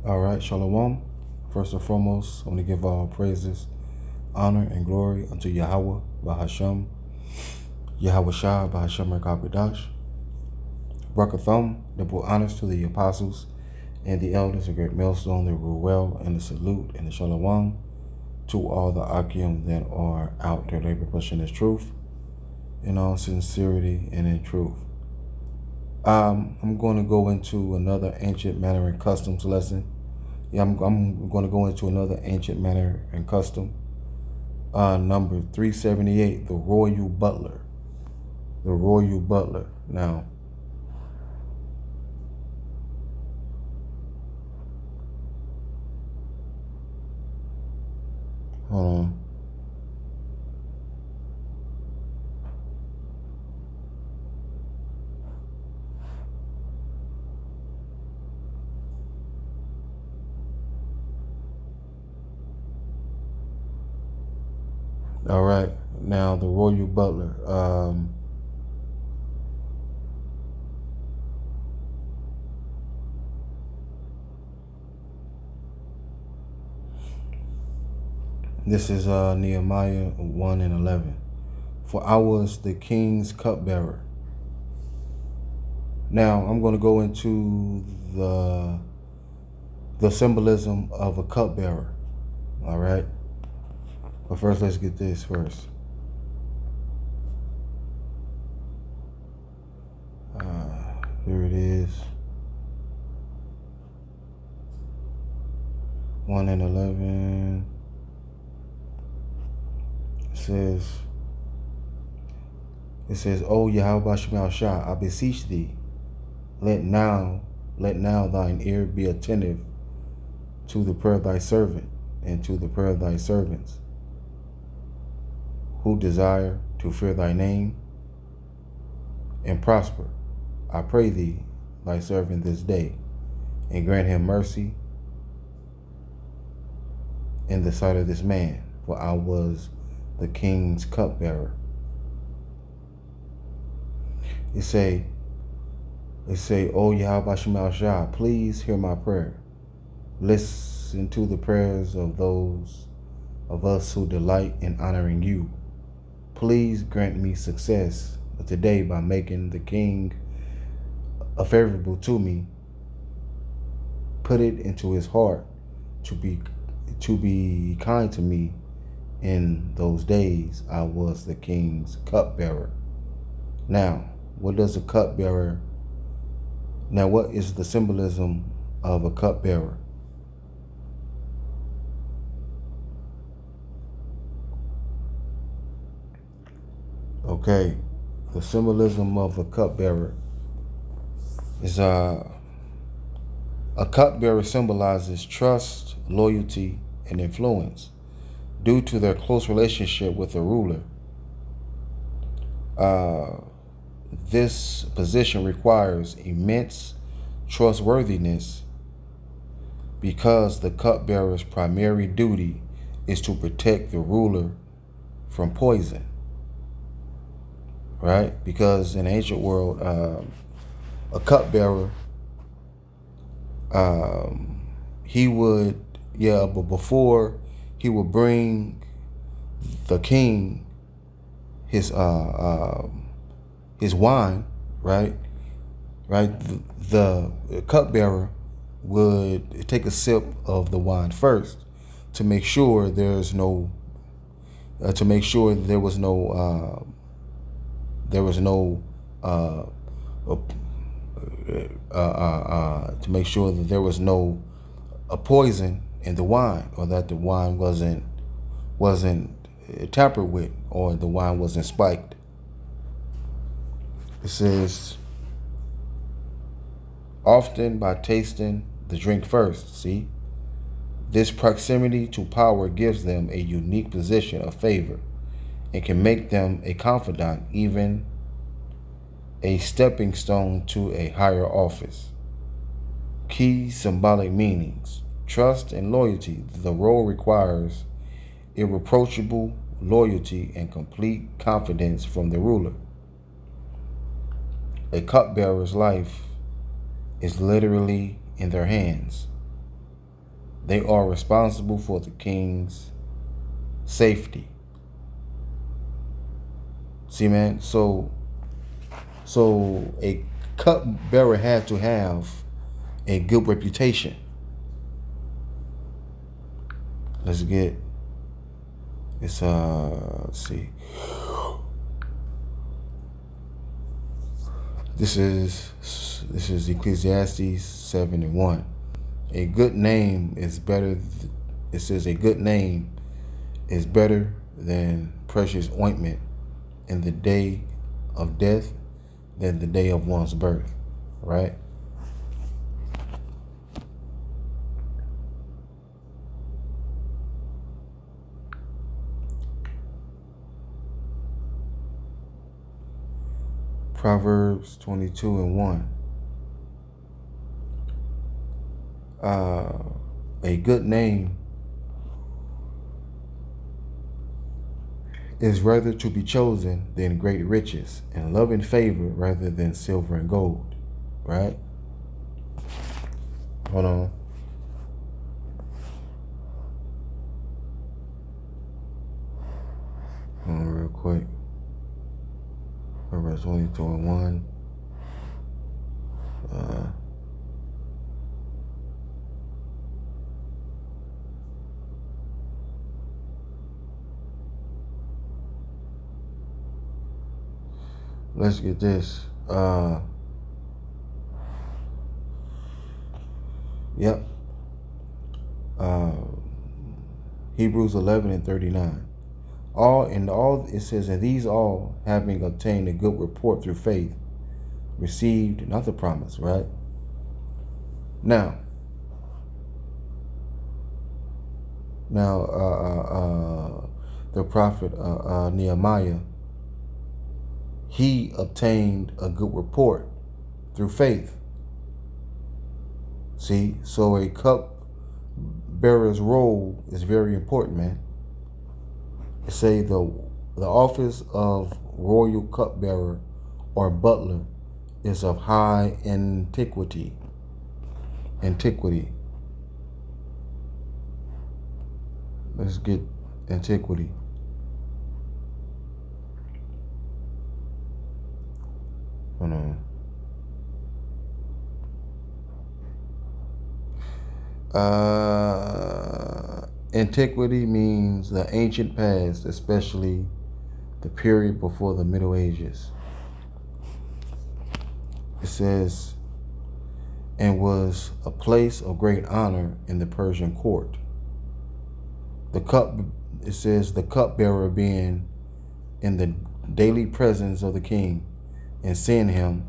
All right, Shalom. First and foremost, I want to give all praises, honor, and glory unto Yahweh, Bahasham, Yahweh Shah, Bahasham Rekapadash. Brakathum, double honors to the apostles and the elders, a great millstone, the rule well, and the salute and the Shalom to all the Akim that are out there labor pushing this truth in all sincerity and in truth. I'm going to go into another ancient manner and customs lesson. I'm going to go into another ancient manner and custom. Number 378, the Royal Butler. The Royal Butler. Now, hold on. All right. Now, the Royal Butler. This is Nehemiah 1 and 11. For I was the king's cupbearer. Now, I'm going to go into the symbolism of a cupbearer. All right. But first, let's get this first. Here it is. 1 and 11. It says, O Yahweh Shemal Shah, I beseech thee, let now thine ear be attentive to the prayer of thy servant and to the prayer of thy servants, who desire to fear thy name and prosper. I pray thee, thy servant this day, and grant him mercy in the sight of this man, for I was the king's cupbearer. It say, O Yahweh Shemal Shah, please hear my prayer. Listen to the prayers of those of us who delight in honoring you. Please grant me success today by making the king favorable to me. Put it into his heart to be kind to me. In those days, I was the king's cupbearer. Now, what does a cupbearer? Now, what is the symbolism of a cupbearer? Okay, the symbolism of a cupbearer is a cupbearer symbolizes trust, loyalty, and influence due to their close relationship with the ruler. This position requires immense trustworthiness because the cupbearer's primary duty is to protect the ruler from poison. Right? Because in the ancient world, a cupbearer, he would, but before he would bring the king his wine, right? The cupbearer would take a sip of the wine first to make sure there was no to make sure there was no poison in the wine, or that the wine wasn't tampered with, or the wine wasn't spiked. It says, often by tasting the drink first. See, this proximity to power gives them a unique position of favor and can make them a confidant, even a stepping stone to a higher office. Key symbolic meanings: trust and loyalty. The role requires irreproachable loyalty and complete confidence from the ruler. A cupbearer's life is literally in their hands. They are responsible for the king's safety. See, man, so a cupbearer had to have a good reputation. Let's see. This is Ecclesiastes 7:1. A good name is better. It says a good name is better than precious ointment in the day of death than the day of one's birth. Right? Proverbs 22:1. A good name is rather to be chosen than great riches, and love and favor rather than silver and gold. Right? Hold on. Real quick. Proverbs 22:1. Let's get this. Yep. Hebrews 11:39. All it says, and these all, having obtained a good report through faith, received not the promise. Right? Now, the prophet Nehemiah, he obtained a good report through faith. See, so a cup bearer's role is very important, man. It say the office of royal cupbearer or butler is of high antiquity. Let's get antiquity. Hold on. Antiquity means the ancient past, especially the period before the Middle Ages. It says, and was a place of great honor in the Persian court. It says the cupbearer being in the daily presence of the king and seeing him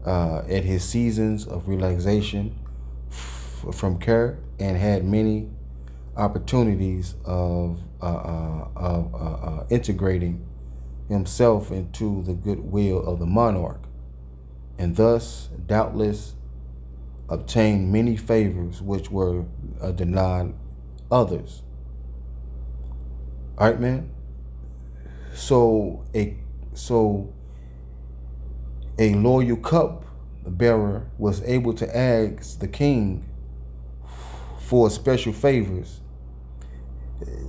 at his seasons of relaxation from care, and had many opportunities of integrating himself into the goodwill of the monarch, and thus doubtless obtained many favors which were denied others. All right, man. So a loyal cup bearer was able to ask the king for special favors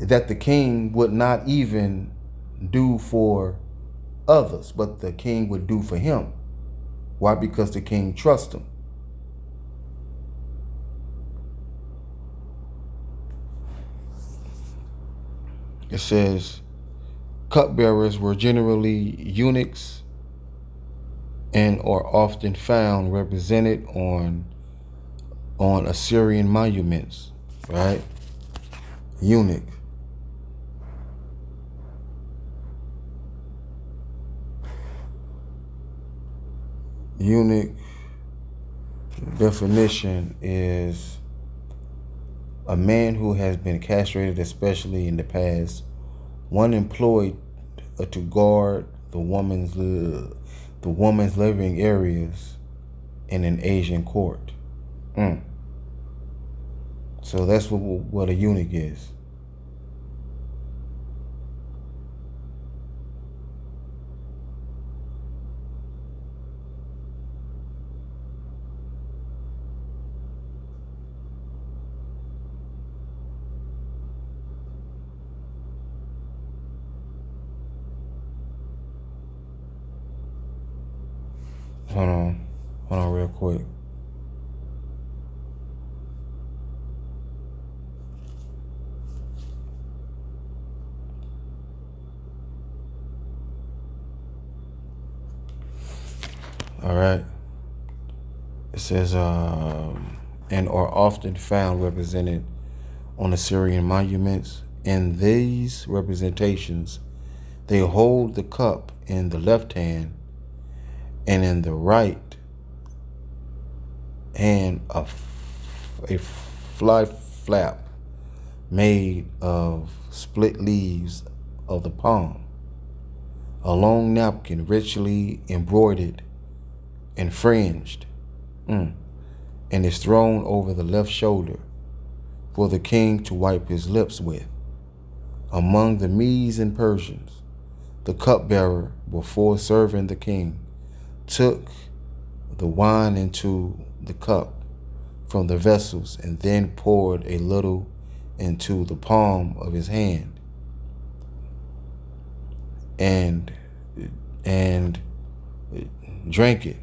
that the king would not even do for others, but the king would do for him. Why? Because the king trusts him. It says cupbearers were generally eunuchs and are often found represented on Assyrian monuments, right? Eunuch. Eunuch definition is a man who has been castrated, especially in the past, one employed to guard the woman's living areas in an Asian court. So that's what a eunuch is. Hold on real quick. All right. It says, and are often found represented on Assyrian monuments. In these representations, they hold the cup in the left hand, and in the right hand a fly flap made of split leaves of the palm, a long napkin richly embroidered and fringed, and is thrown over the left shoulder for the king to wipe his lips with. Among the Medes and Persians, the cupbearer, before serving the king, took the wine into the cup from the vessels and then poured a little into the palm of his hand and drank it,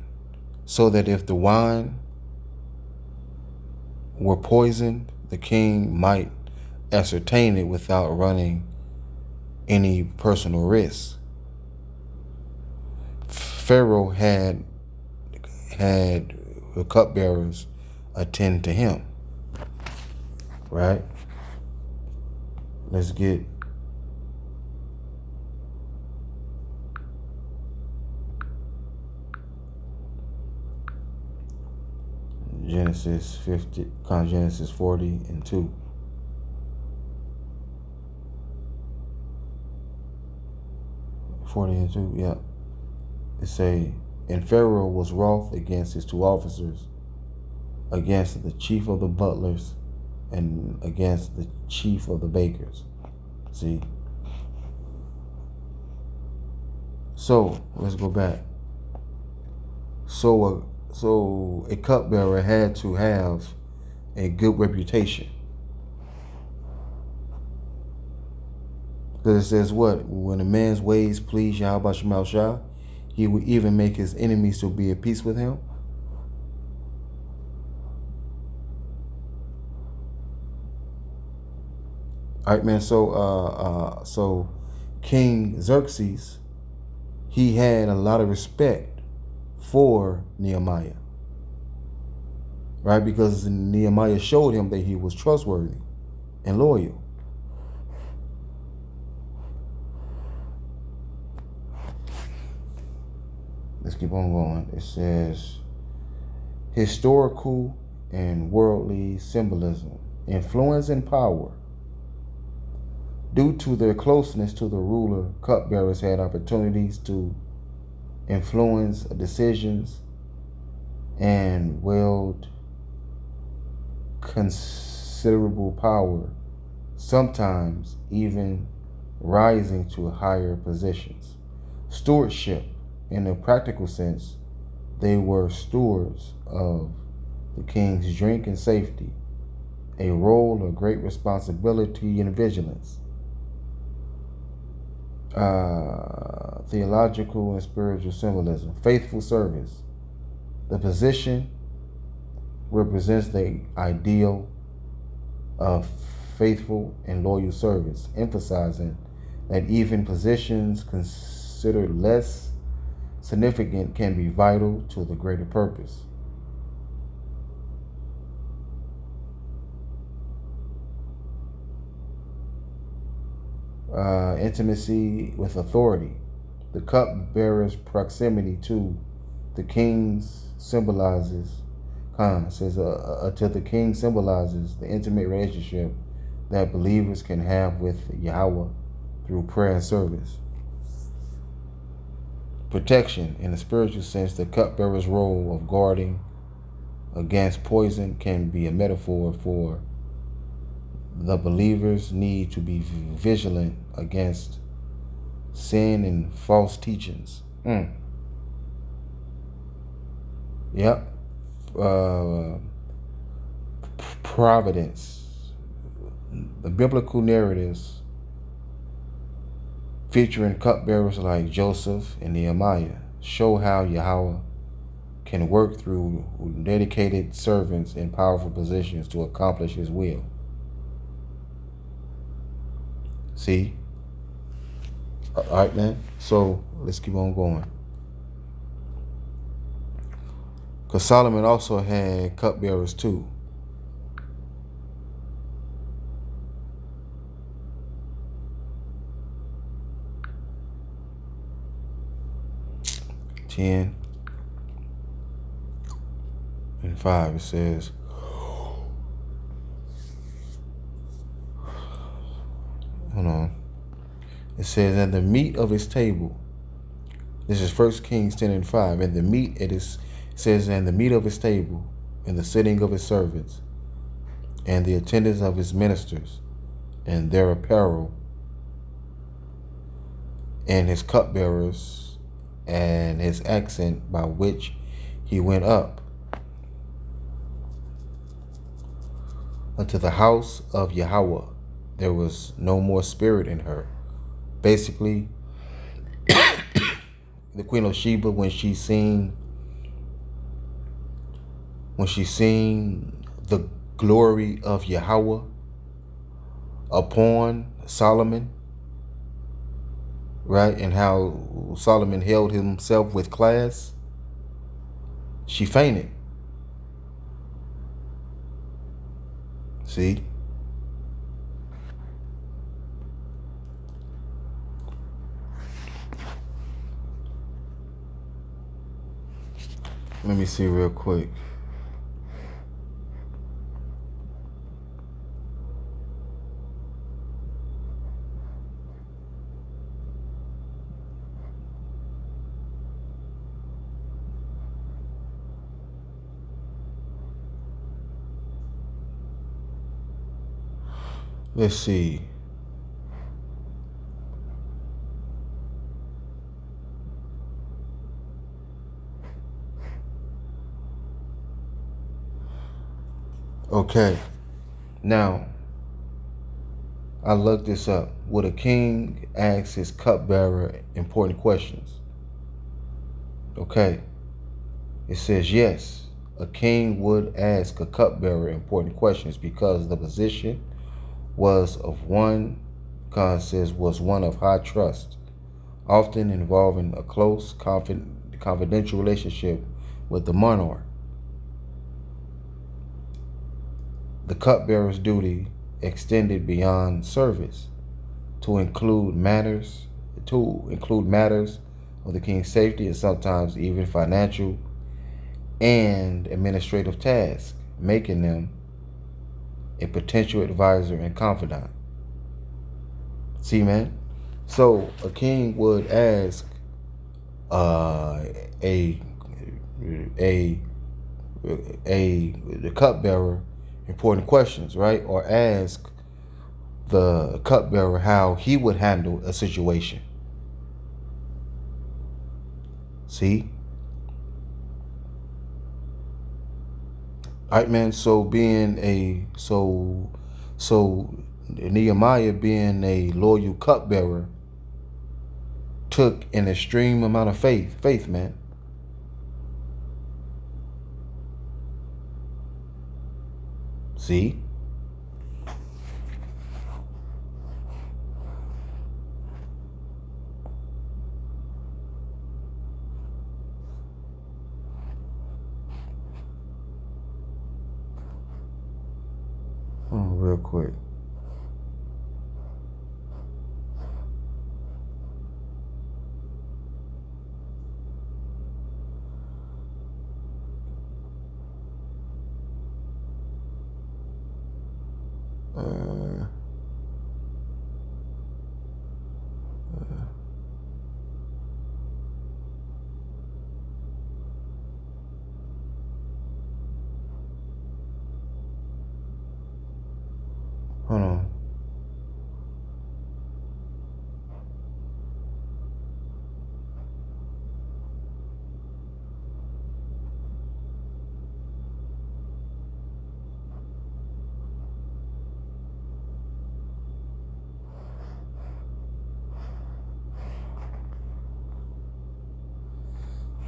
so that if the wine were poisoned, the king might ascertain it without running any personal risk. Pharaoh had the cupbearers attend to him. Right? Let's get Genesis 40 and 2. Yeah. It say, and Pharaoh was wroth against his two officers, against the chief of the butlers, and against the chief of the bakers. See? So let's go back. So a cupbearer had to have a good reputation. Because it says what? When a man's ways please Yahweh Shema Shah, he will even make his enemies to be at peace with him. All right, man. So King Xerxes, he had a lot of respect for Nehemiah, right? Because Nehemiah showed him that he was trustworthy and loyal. Let's keep on going. It says, historical and worldly symbolism, influence and power. Due to their closeness to the ruler, cupbearers had opportunities to influence decisions and wield considerable power, sometimes even rising to higher positions. Stewardship. In a practical sense, they were stewards of the king's drink and safety, a role of great responsibility and vigilance. Theological and spiritual symbolism. Faithful service. The position represents the ideal of faithful and loyal service, emphasizing that even positions considered less significant can be vital to the greater purpose. Intimacy with authority. The cupbearer's proximity to the king's symbolizes until the king symbolizes the intimate relationship that believers can have with Yahweh through prayer and service. Protection. In a spiritual sense, the cupbearer's role of guarding against poison can be a metaphor for the believer's need to be vigilant against sin and false teachings. Yep. Providence. The biblical narratives featuring cupbearers like Joseph and Nehemiah show how Yahweh can work through dedicated servants in powerful positions to accomplish his will. See? All right, man. So let's keep on going. Because Solomon also had cupbearers too. Ten and 5, it says, hold on. It says, and the meat of his table. This is 1 Kings 10 and 5. And the meat, it says, and the meat of his table, and the sitting of his servants, and the attendance of his ministers, and their apparel, and his cupbearers, and his accent by which he went up unto the house of Yahweh. There was no more spirit in her. Basically, the Queen of Sheba, when she seen the glory of Yahweh upon Solomon, right, and how Solomon held himself with class, she fainted. See? Let me see real quick. Let's see. Okay. Now, I looked this up. Would a king ask his cupbearer important questions? Okay. It says yes. A king would ask a cupbearer important questions because the position was one of high trust, often involving a close, confidential relationship with the monarch. The cupbearer's duty extended beyond service to include matters of the king's safety and sometimes even financial and administrative tasks, making them a potential advisor and confidant. See, man? So a king would ask the cupbearer important questions, right? Or ask the cupbearer how he would handle a situation. See? All right, man. So Nehemiah, being a loyal cupbearer, took an extreme amount of faith, man. See? Real quick. Hold on.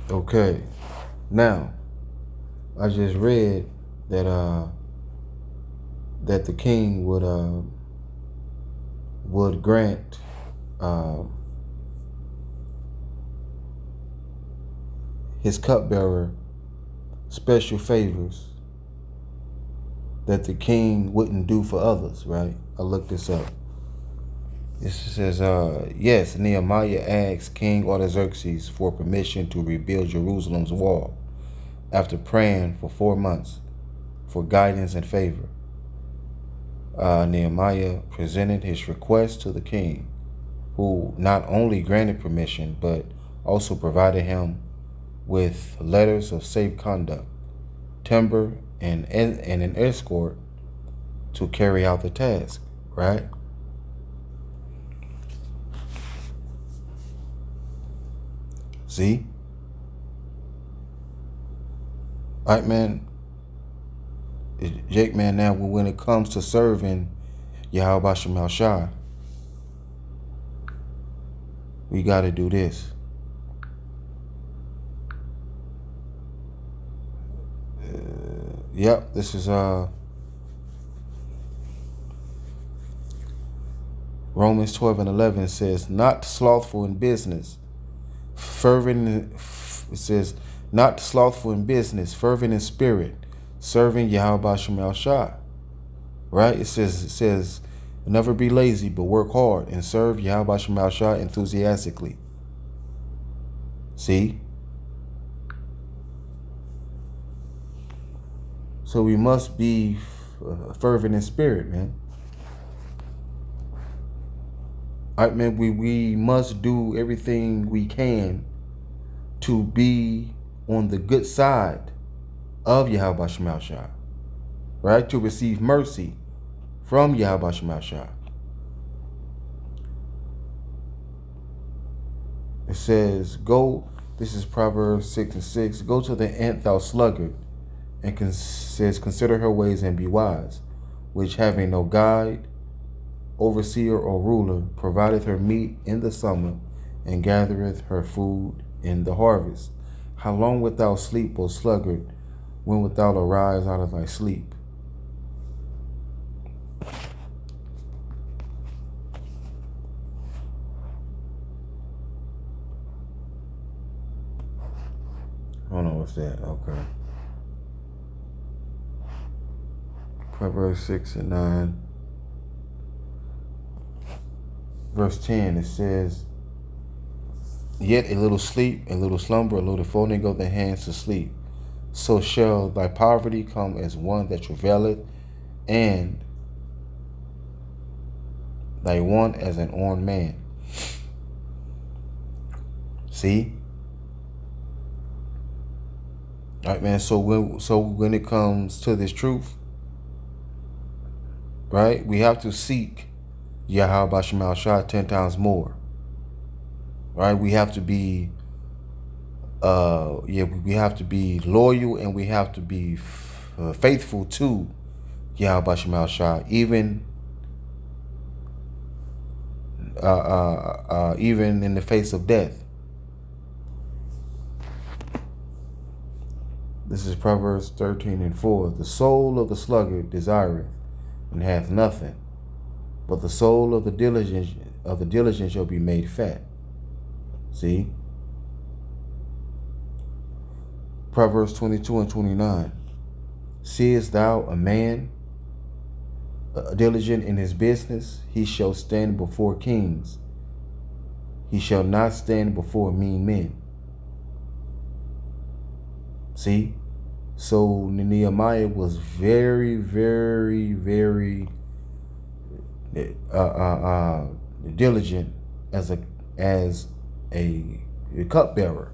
Okay. Now, I just read that that the king would grant his cupbearer special favors that the king wouldn't do for others, right? I looked this up. It says, yes, Nehemiah asked King Artaxerxes for permission to rebuild Jerusalem's wall after praying for 4 months for guidance and favor. Nehemiah presented his request to the king, who not only granted permission, but also provided him with letters of safe conduct, timber, and an escort to carry out the task, right? See? All right, man. Jake, man, now when it comes to serving Yahweh Shema Shai, we got to do this. Yep, this is Romans 12:11 says, not slothful in business, fervent. It says, not slothful in business, fervent in spirit, serving Yahweh Shema Shai. Right? It says, never be lazy, but work hard and serve Yahweh Shema Shai enthusiastically. See? So we must be fervent in spirit, man. All right, man, we must do everything we can to be on the good side of Yahweh Shema Shai, right? To receive mercy from Yahweh Shema Shai. It says, go, this is Proverbs 6:6, go to the ant, thou sluggard, and says, consider her ways and be wise, which having no guide, overseer, or ruler, provideth her meat in the summer, and gathereth her food in the harvest. How long wilt thou sleep, O sluggard, when wilt thou arise out of thy sleep? Hold on, what's that? Okay. Proverbs 6:9. Verse 10, it says, yet a little sleep, a little slumber, a little folding of the hands to sleep. So shall thy poverty come as one that travaileth, and thy want as an armed man. See? All right, man. So when it comes to this truth, right, we have to seek Yahweh Shema Shai 10 times more. Right? We have to be we have to be loyal, and we have to be faithful to Yahweh Shema Shai, even in the face of death. This is Proverbs 13:4. The soul of the sluggard desireth and hath nothing, but the soul of the diligent shall be made fat. See? Proverbs 22:29. Seest thou a man diligent in his business? He shall stand before kings. He shall not stand before mean men. See? So Nehemiah was very, very, very diligent as a cupbearer,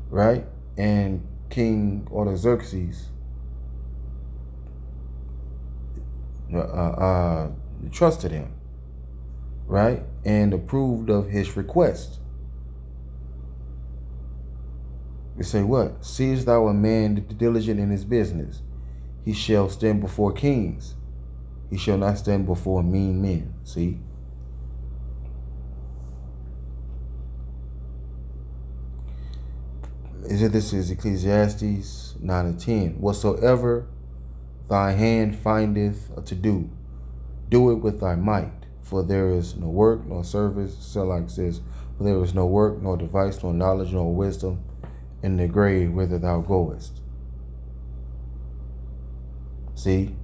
right? And King Artaxerxes trusted him, right? And approved of his request. We say what? Seest thou a man diligent in his business? He shall stand before kings. He shall not stand before mean men. See? This is Ecclesiastes 9 and 10. Whatsoever thy hand findeth to do, do it with thy might. For there is no work, nor service, so like says, for there is no work, nor device, nor knowledge, nor wisdom in the grave whither thou goest. See?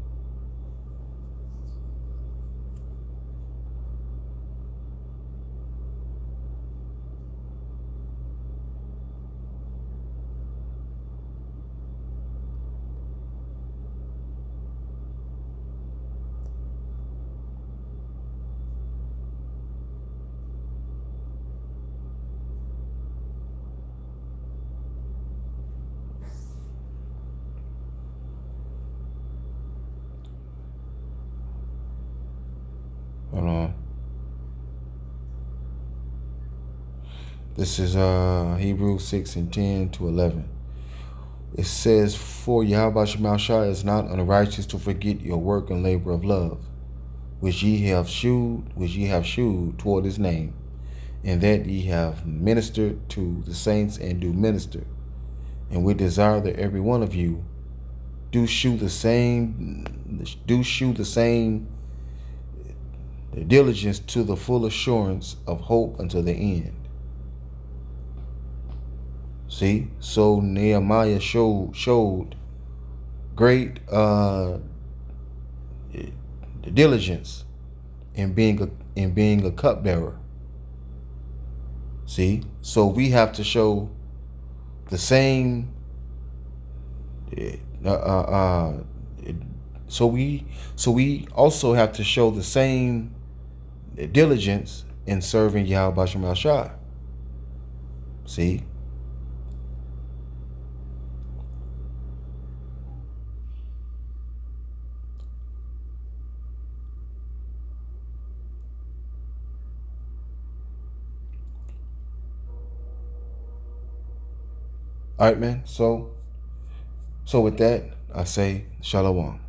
Hold on. This is Hebrews 6 and 10 to 11. It says, for Yahweh Shemashah is not unrighteous to forget your work and labor of love, which ye have shewed toward his name, and that ye have ministered to the saints and do minister. And we desire that every one of you do shew the same diligence to the full assurance of hope unto the end. See, so Nehemiah showed great diligence in being a cupbearer. See, so we have to show the same. So we also have to show the same diligence in serving Yahweh Shem Shah. See. All right, man. So with that, I say shalom.